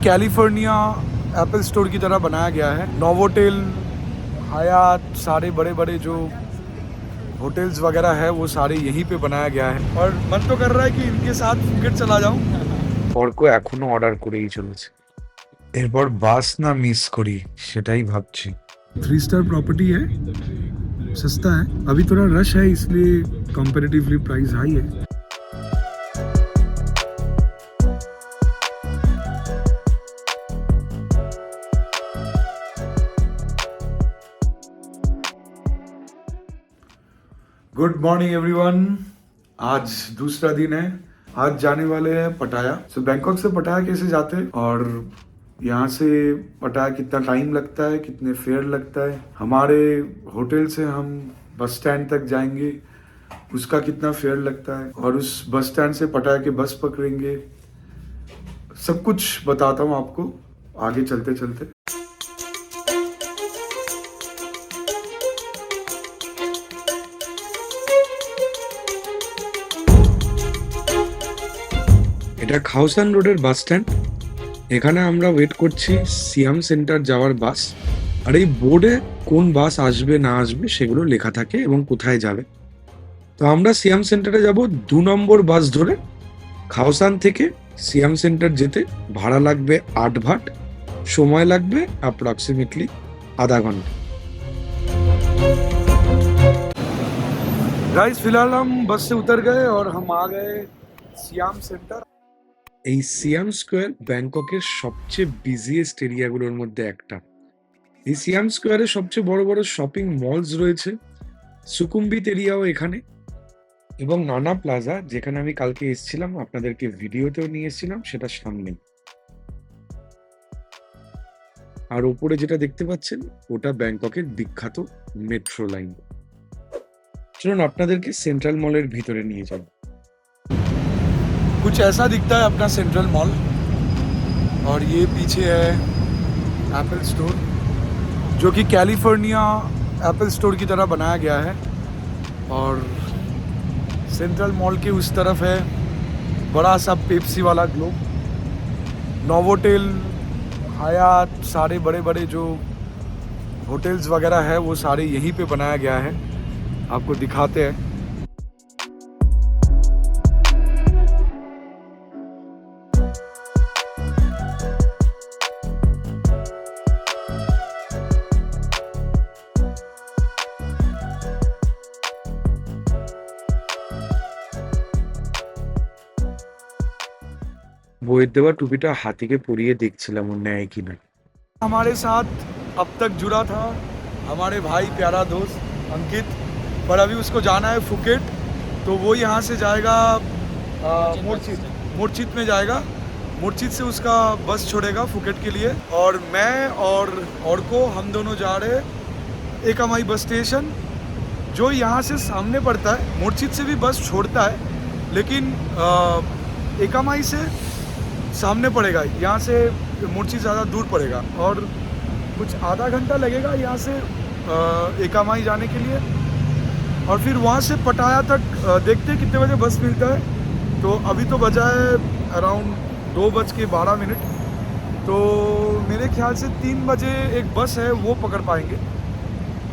California Apple store की तरह बनाया गया है। नोवोटेल, हयात, सारे बड़े बड़े जो होटल्स वगैरह है वो सारे यहीं पे बनाया गया है। और मन तो कर रहा है कि इनके साथ फुकेट चला जाऊं। অর্ক এখনো অর্ডার করেই চলেছে। এরপর বাস না মিস করি সেটাই ভাবছি। 3 स्टार प्रॉपर्टी है, सस्ता है। अभी थोड़ा रश है इसलिए कंपैरेटिवली प्राइस हाई है। Good morning everyone. आज दूसरा दिन है। आज जाने वाले हैं पटाया। बैंकॉक से पटाया कैसे जाते हैं और यहाँ से पटाया कितना टाइम लगता है, कितने फेयर लगता है, हमारे होटल से हम बस स्टैंड तक जाएंगे उसका कितना फेयर लगता है, और उस बस स्टैंड से पटाया के बस पकड़ेंगे। सब कुछ बताता हूँ आपको आगे चलते चलते। এটা খাওসান রোডের বাস স্ট্যান্ড। এখানে আমরা ওয়েট করছি সিয়াম সেন্টার যাওয়ার বাস। আর এই বোর্ডে কোন বাস আসবে না আসবে সেগুলো লেখা থাকে এবং কোথায় যাবে। তো আমরা সিয়াম সেন্টারে যাব 2 নম্বর বাস ধরে। খাওসান থেকে সিয়াম সেন্টার যেতে ভাড়া লাগবে 8 ভাট, সময় লাগবে অ্যাপ্রক্সিমেটলি আধা ঘন্টা। गाइस फिलहाल हम बस से उतर गए और हम आ गए सियाम सेंटर। এই সিয়াম স্কোয়ার ব্যাংককের সবচেয়ে বিজিয়েস্ট এরিয়াগুলোর মধ্যে একটা। এই সিয়াম স্কোয়ারে সবচেয়ে বড় বড় শপিং মলস রয়েছে, সুকুম্বিত এরিয়াও এখানে, এবং নানা প্লাজা যেখানে আমি কালকে এসেছিলাম, আপনাদেরকে ভিডিওতেও নিয়ে এসেছিলাম, সেটা সামনে। আর ওপরে যেটা দেখতে পাচ্ছেন ওটা ব্যাংককের বিখ্যাত মেট্রো লাইন। চলুন আপনাদেরকে সেন্ট্রাল মলের ভিতরে নিয়ে যাব। कुछ ऐसा दिखता है अपना सेंट्रल मॉल, और ये पीछे है एप्पल स्टोर जो कि कैलिफोर्निया एप्पल स्टोर की तरह बनाया गया है। और सेंट्रल मॉल के उस तरफ है बड़ा सा पेप्सी वाला ग्लोब। नोवोटेल, हयात, सारे बड़े बड़े जो होटल्स वगैरह है वो सारे यहीं पे बनाया गया है। आपको दिखाते हैं। বইয়ের দেওয়া টুপিটা হাতিকে পরিয়ে দেখছিলাম ও নেয় কিনা। हमारे साथ अब तक जुड़ा था हमारे भाई प्यारा दोस्त अंकित, पर अभी उसको जाना है फुकेट। तो वो यहाँ से जाएगा मोरचित में जाएगा। मोरचित से उसका बस छोड़ेगा फुकेट के लिए, और मैं और को हम दोनों जा रहे हैं एकामाई बस स्टेशन, जो यहाँ से सामने पड़ता है। मोरचित से भी बस छोड़ता है लेकिन एकामाई से सामने पड़ेगा। यहाँ से मोरचित ज़्यादा दूर पड़ेगा और कुछ आधा घंटा लगेगा यहाँ से एकामाई जाने के लिए। और फिर वहाँ से पटाया तक देखते हैं कितने बजे बस मिलता है। तो अभी तो बजा है अराउंड 2:12। तो मेरे ख्याल से 3 बजे एक बस है वो पकड़ पाएंगे।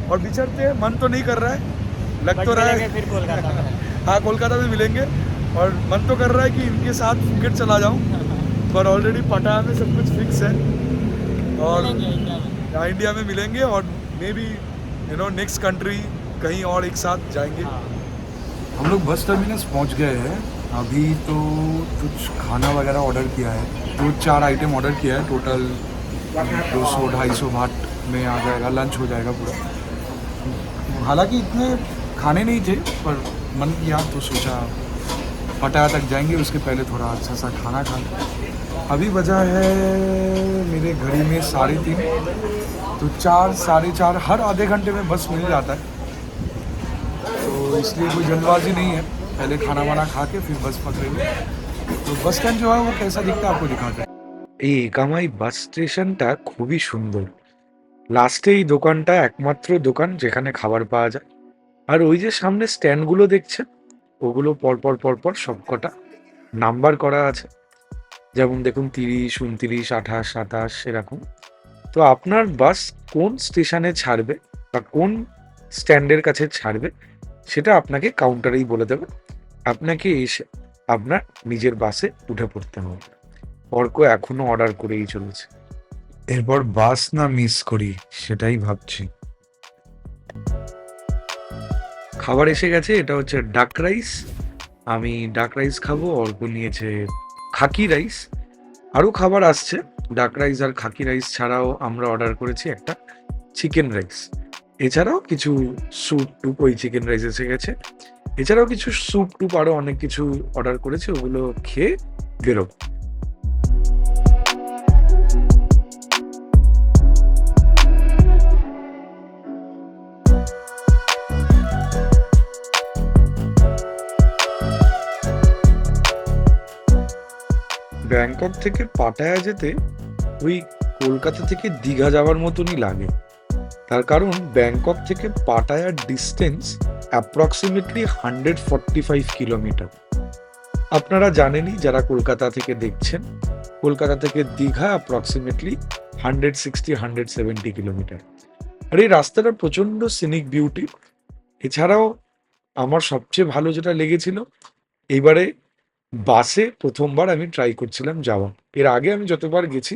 और बिचरते हैं, मन तो नहीं कर रहा है, लग तो रहा है फिर कोलकाता में। हाँ कोलकाता में मिलेंगे। और मन तो कर रहा है कि इनके साथ फुकेट चला जाऊँ, पर ऑलरेडी पटाया में सब कुछ फिक्स है। और यहाँ इंडिया में मिलेंगे और मे बी नेक्स्ट कंट्री कहीं और एक साथ जाएंगे। हम लोग बस टर्मिनस पहुँच गए हैं। अभी तो कुछ खाना वगैरह ऑर्डर किया है, 2-4 आइटम ऑर्डर किया है। टोटल 200-250 भाट में आ जाएगा, लंच हो जाएगा पूरा। हालांकि इतने खाने नहीं थे, पर मन किया तो सोचा पटाया तक जाएंगे, उसके पहले थोड़ा अच्छा सा खाना खा लें। अभी बजा है मेरे घड़ी में 3:30। तो 4-4:30 हर आधे घंटे में बस मिल जाता है, तो इसलिए कोई जल्दबाजी नहीं है। पहले खाना वाना खा के फिर बस पकड़ेंगे। तो बस स्टैंड जो है वो कैसा दिखता है आपको दिखाते हैं। এই একামাই বাস স্টেশনটা খুবই সুন্দর। লাস্টে এই দোকানটা একমাত্র দোকান যেখানে খাবার পাওয়া যায়। আর ওই যে সামনে স্ট্যান্ডগুলো দেখছেন, ওগুলো পরপর পরপর সবকটা নাম্বার করা আছে। যেমন দেখুন 30, 29, 28, 27 এরকম। তো আপনার বাস কোন স্টেশনে ছাড়বে বা কোন স্ট্যান্ডের কাছে ছাড়বে সেটা আপনাকে কাউন্টারেই বলে দেবে। আপনাকে এসে আপনার নিজের বাসে উঠে পড়তে হবে। অর্ক এখনো অর্ডার করেই চলেছে। এরপর বাস না মিস করি সেটাই ভাবছি। খাবার এসে গেছে, এটা হচ্ছে ডাক রাইস। আমি ডাক রাইস খাবো, অর্ক নিয়েছে খাকি রাইস। আরও খাবার আসছে, ডাক রাইস আর খাকি রাইস ছাড়াও আমরা অর্ডার করেছি একটা চিকেন রাইস। এছাড়াও কিছু স্যুপ টুপ ওই চিকেন রাইস এসে গেছে। এছাড়াও কিছু স্যুপ টুপ আরও অনেক কিছু অর্ডার করেছি, ওগুলো খেয়ে বেরোবো। ব্যাংকক থেকে পাটায়া যেতে ওই কলকাতা থেকে দীঘা যাওয়ার মতনই লাগে। তার কারণ ব্যাংকক থেকে পাটায়ার ডিস্টেন্স অ্যাপ্রক্সিমেটলি 145 কিলোমিটার। আপনারা জানেনই যারা কলকাতা থেকে দেখছেন, কলকাতা থেকে দীঘা অ্যাপ্রক্সিমেটলি 160-170 কিলোমিটার। আর এই রাস্তাটা প্রচণ্ড সিনিক বিউটি। এছাড়াও আমার সবচেয়ে ভালো যেটা লেগেছিল, এইবারে বাসে প্রথমবার আমি ট্রাই করছিলাম যাওয়া। এর আগে আমি যতবার গেছি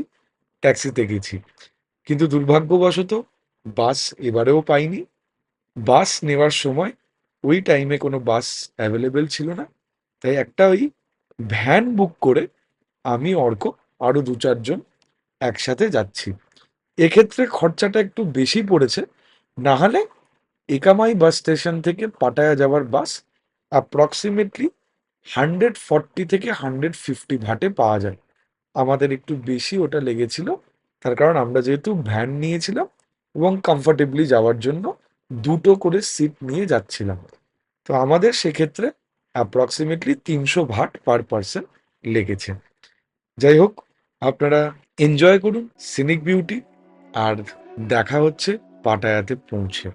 ট্যাক্সিতে গেছি, কিন্তু দুর্ভাগ্যবশত বাস এবারেও পাইনি। বাস নেওয়ার সময় ওই টাইমে কোনো বাস অ্যাভেলেবেল ছিল না, তাই একটা ওই ভ্যান বুক করে আমি, অর্ক, আরও 2-4 জন একসাথে যাচ্ছি। এক্ষেত্রে খরচাটা একটু বেশি পড়েছে, না হলে একামাই বাস স্টেশন থেকে পাটায়া যাওয়ার বাস অ্যাপ্রক্সিমেটলি 140 থেকে 150 ভাটে পাওয়া যায়। আমাদের একটু বেশি ওটা লেগেছিল, তার কারণ আমরা যেহেতু ভ্যান নিয়েছিলাম এবং কমফর্টেবলি যাওয়ার জন্য 2টো করে সিট নিয়ে যাচ্ছিলাম। তো আমাদের সেক্ষেত্রে অ্যাপ্রক্সিমেটলি 300 ভাট পার পার্সন লেগেছে। যাই হোক, আপনারা এনজয় করুন সিনিক বিউটি, আর দেখা হচ্ছে পাটায়াতে পৌঁছে।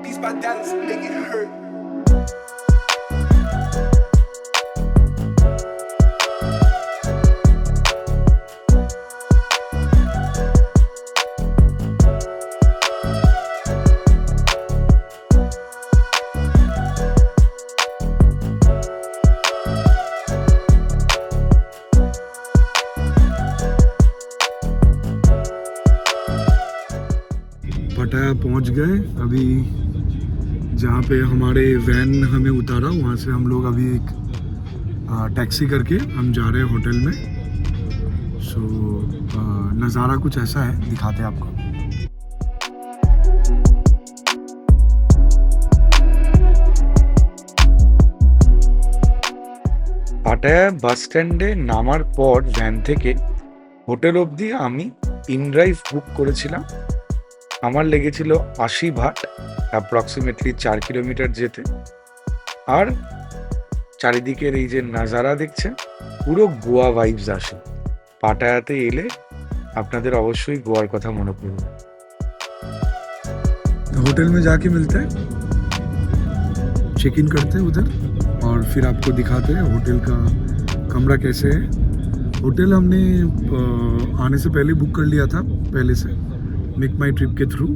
These my dollars make it hurt. पटाया पहुंच गए। अभी जहाँ पे हमारे वैन हमें उतारा वहाँ से हम लोग अभी एक टैक्सी करके हम जा रहे हैं होटल में। सो नज़ारा कुछ ऐसा है, दिखाते हैं आपको। পাটায়া বাস স্ট্যান্ডে নামার পর ভ্যান থেকে হোটেল অবধি আমি ইনড্রাইভ বুক করেছিলাম। আমার লেগেছিল 80 ভাট, অ্যাপ্রক্সিমেটলি 4 কিলোমিটার যেতে। আর চারিদিকের এই যে নাজারা দেখছেন, পুরো গোয়া ভাইবস আসে। পাটায়াতে এলে আপনাদের অবশ্যই গোয়ার কথা মনে পড়বে। होटल में जाके मिलते हैं, चेक इन करते हैं उधर और फिर आपको दिखाते हैं होटल का कमरा कैसे है। होटल हमने आने से पहले बुक कर लिया था पहले से मेक माई ट्रिप के थ्रू।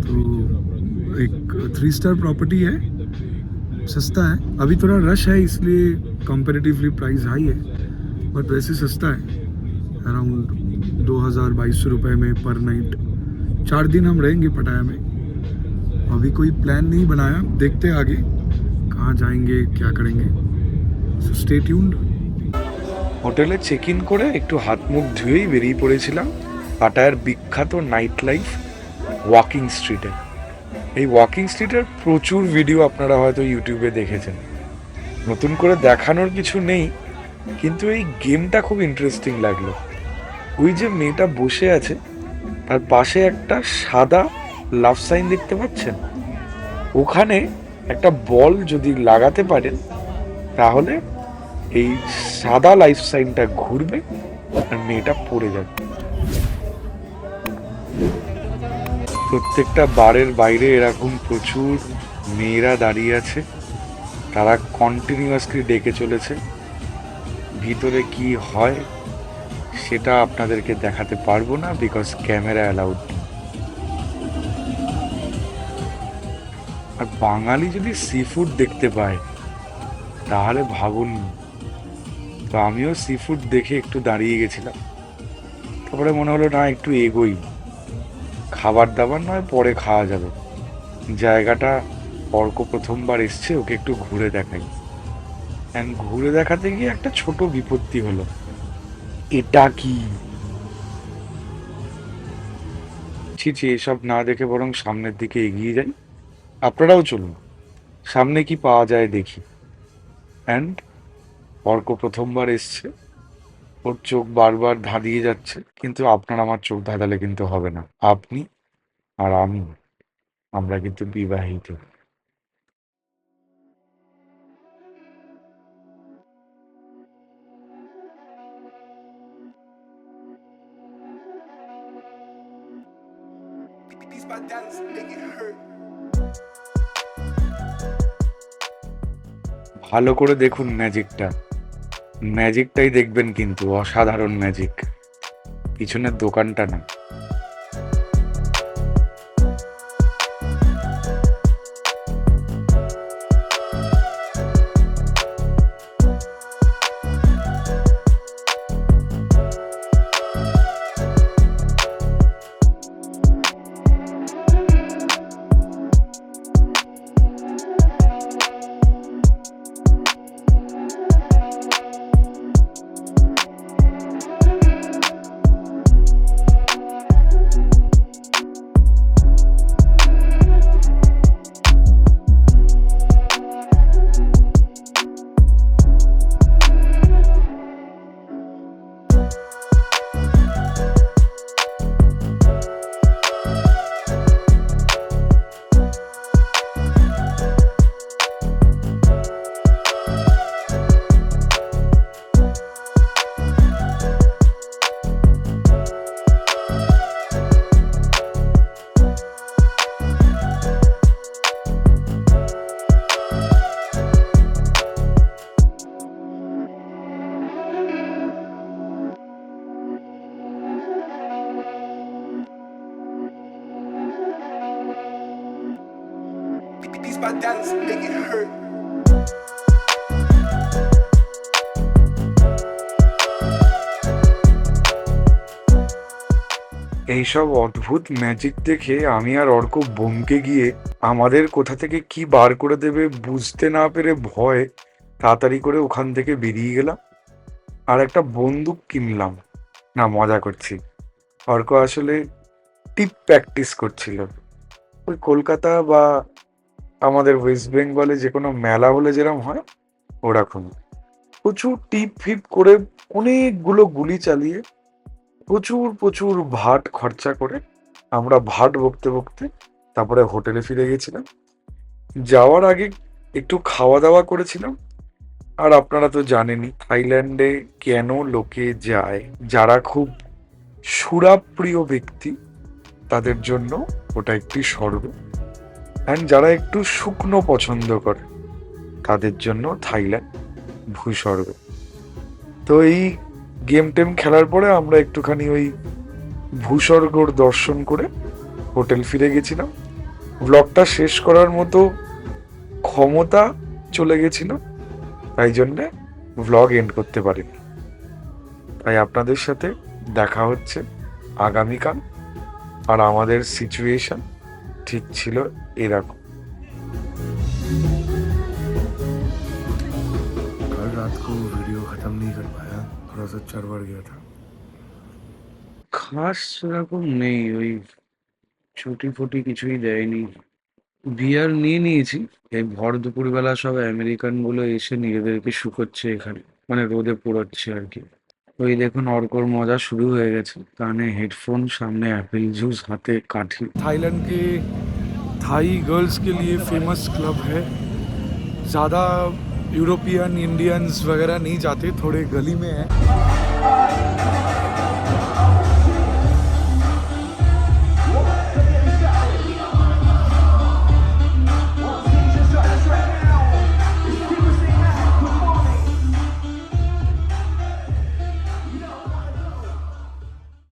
तो एक 3 स्टार प्रॉपर्टी है, सस्ता है। अभी थोड़ा रश है इसलिए कंपैरेटिवली प्राइस हाई है, बट वैसे सस्ता है। अराउंड 2000-2200 रुपये में पर नाइट। 4 दिन हम रहेंगे पटाया में। अभी कोई प्लान नहीं बनाया, देखते हैं आगे कहाँ जाएंगे, क्या करेंगे। So stay tuned. হোটেলে চেক ইন করে একটু হাত মুখ ধুয়েই বেরিয়ে পড়েছিলাম পাটায়ার বিখ্যাত নাইট লাইফ ওয়াকিং স্ট্রিটে। এই ওয়াকিং স্ট্রিটের প্রচুর ভিডিও আপনারা হয়তো ইউটিউবে দেখেছেন, নতুন করে দেখানোর কিছু নেই, কিন্তু এই গেমটা খুব ইন্টারেস্টিং লাগলো। ওই যে মেয়েটা বসে আছে তার পাশে একটা সাদা লাভ সাইন দেখতে পাচ্ছেন, ওখানে একটা বল যদি লাগাতে পারেন তাহলে এই সাদা লাইফ সাইনটা ঘুরবে আর মেয়েটা পড়ে যাবে। প্রত্যেকটা বারের বাইরে এরকম প্রচুর মেয়েরা দাঁড়িয়ে আছে, তারা কন্টিনিউয়াসলি ডেকে চলেছে। ভিতরে কি হয় সেটা আপনাদেরকে দেখাতে পারবো না, বিকজ ক্যামেরা অ্যালাউড। আর বাঙালি যদি সি ফুড দেখতে পায় তাহলে ভাবুন। তো আমিও সি ফুড দেখে একটু দাঁড়িয়ে গেছিলাম, তারপরে মনে হলো না একটু এগোই, খাবার দাবার নয় পরে খাওয়া যাবে। জায়গাটা অর্ক প্রথমবার এসছে, ওকে একটু ঘুরে দেখাই। অ্যান্ড ঘুরে দেখাতে গিয়ে একটা ছোট বিপত্তি হলো। এটা কি ছি ছি, এসব না দেখে বরং সামনের দিকে এগিয়ে যাই। আপনারাও চলুন, সামনে কি পাওয়া যায় দেখি। অ্যান্ড অর্ক প্রথমবার এসছে, ওর চোখ বারবার ধাঁধিয়ে যাচ্ছে, কিন্তু আপনার আমার চোখ ধাঁধালে কিন্তু হবে না। আপনি আর আমি, আমরা কিন্তু বিবাহিত। These my dance make it hurt. ভালো করে দেখুন ম্যাজিকটা, ম্যাজিকটাই দেখবেন কিন্তু, অসাধারণ ম্যাজিক, পিছনের দোকানটা না। These my dance make it hurt. এইসব অদ্ভুত ম্যাজিক দেখে আমি আর অর্ক বমকে গিয়ে আমাদের কোথা থেকে কি বার করে দেবে বুঝতে না পেরে ভয় তাড়াতাড়ি করে ওখান থেকে বেরিয়ে গেলাম। আর একটা বন্দুক কিনলাম। না, মজা করছি। অর্ক আসলে টিপ প্র্যাকটিস করছিল। ওই কলকাতা বা আমাদের ওয়েস্ট বেঙ্গলে যে কোনো মেলা হলে যেরকম হয় ওরকম প্রচুর টিপ ফিপ করে অনেকগুলো গুলি চালিয়ে প্রচুর প্রচুর ভাট খরচা করে আমরা ভাট বকতে বকতে তারপরে হোটেলে ফিরে গেছিলাম। যাওয়ার আগে একটু খাওয়া দাওয়া করেছিলাম। আর আপনারা তো জানেনই থাইল্যান্ডে কেন লোকে যায়, যারা খুব সুরাপ্রিয় ব্যক্তি তাদের জন্য ওটা একটি স্বর্গ, অ্যান্ড যারা একটু শুকনো পছন্দ করে তাদের জন্য থাইল্যান্ড ভূস্বর্গ। তো এই গেম টেম খেলার পরে আমরা একটুখানি ওই ভূস্বর্গর দর্শন করে হোটেল ফিরে গেছিলাম। ব্লগটা শেষ করার মতো ক্ষমতা চলে গেছিল, তাই জন্যে ব্লগ এন্ড করতে পারিনি। তাই আপনাদের সাথে দেখা হচ্ছে আগামীকাল। আর আমাদের সিচুয়েশন ঠিক ছিল এরকম। कल रात को वीडियो खत्म नहीं कर पाया, थोड़ा सा चरवर गया था। খাস সেরকম নেই, ওই ছুটি ফুটি কিছুই দেয়নি। বিয়ার নিয়ে নিয়েছি। এই ভর দুপুরবেলা সব আমেরিকান গুলো এসে নিজেদেরকে শুকোচ্ছে এখানে, মানে রোদে পোড়াচ্ছে আর কি। ওই দেখুন অর্কর মজা শুরু হয়ে গেছে, কানে হেডফোন, সামনে অ্যাপেল জুস, হাতে কাঠি। थाईलैंड के थाई गर्ल्स के लिए फेमस क्लब है। ज़्यादा यूरोपियन इंडियंस वगैरह नहीं जाते, थोड़े गली में है।